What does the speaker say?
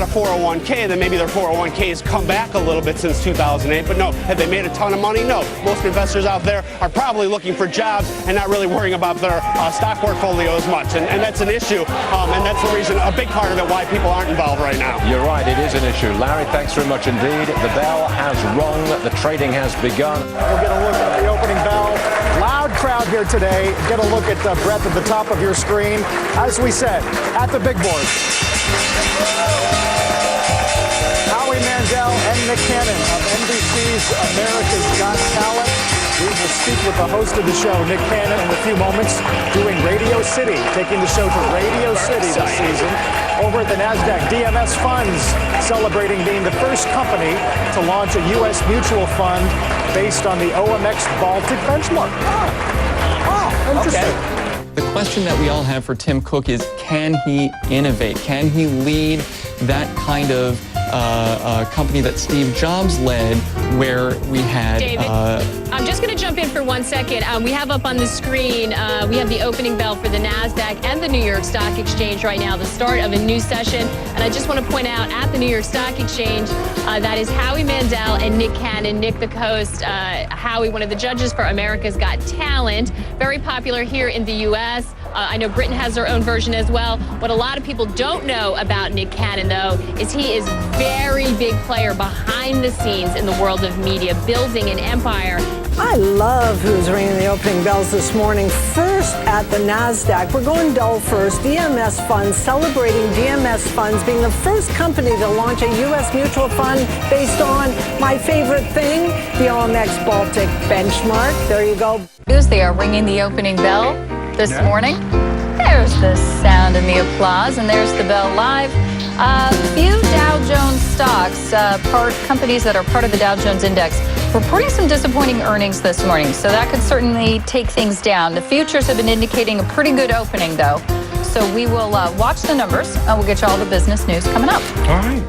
got a 401k, then maybe their 401k has come back a little bit since 2008. But no, have they made a ton of money? No. Most investors out there are probably looking for jobs and not really worrying about their stock portfolio as much. And that's an issue. And that's the reason, a big part of it, why people aren't involved right now. You're right, it is an issue. Larry, thanks very much indeed. The bell has rung. The trading has begun. We'll get a look at the opening bell. Loud crowd here today. Get a look at Brett at the top of your screen. As we said, at the big board, Howie Mandel and Nick Cannon of NBC's America's Got Talent. We will speak with the host of the show, Nick Cannon, in a few moments, doing Radio City, taking the show to Radio City this season. Over at the NASDAQ, DMS Funds celebrating being the first company to launch a U.S. mutual fund based on the OMX Baltic benchmark. Interesting. Okay. The question that we all have for Tim Cook is, can he innovate? Can he lead that kind of company that Steve Jobs led, where we had... David, I'm just going to jump in for 1 second. We have up on the screen, we have the opening bell for the NASDAQ and the New York Stock Exchange right now, the start of a new session. And I just want to point out, at the New York Stock Exchange, that is Howie Mandel and Nick Cannon. Nick, the host, Howie, one of the judges for America's Got Talent, very popular here in the U.S. I know Britain has their own version as well. What a lot of people don't know about Nick Cannon, though, is he is very big player behind the scenes in the world of media, building an empire. I love who's ringing the opening bells this morning. First at the NASDAQ, we're going dull first. DMS Funds, celebrating DMS Funds being the first company to launch a U.S. mutual fund based on my favorite thing, the OMX Baltic benchmark. There you go. They are ringing the opening bell this morning. There's the sound and the applause, and there's the bell live. Few Dow Jones stocks, companies that are part of the Dow Jones Index, reporting some disappointing earnings this morning, so that could certainly take things down. The futures have been indicating a pretty good opening, though. So we will watch the numbers, and we'll get you all the business news coming up. All right.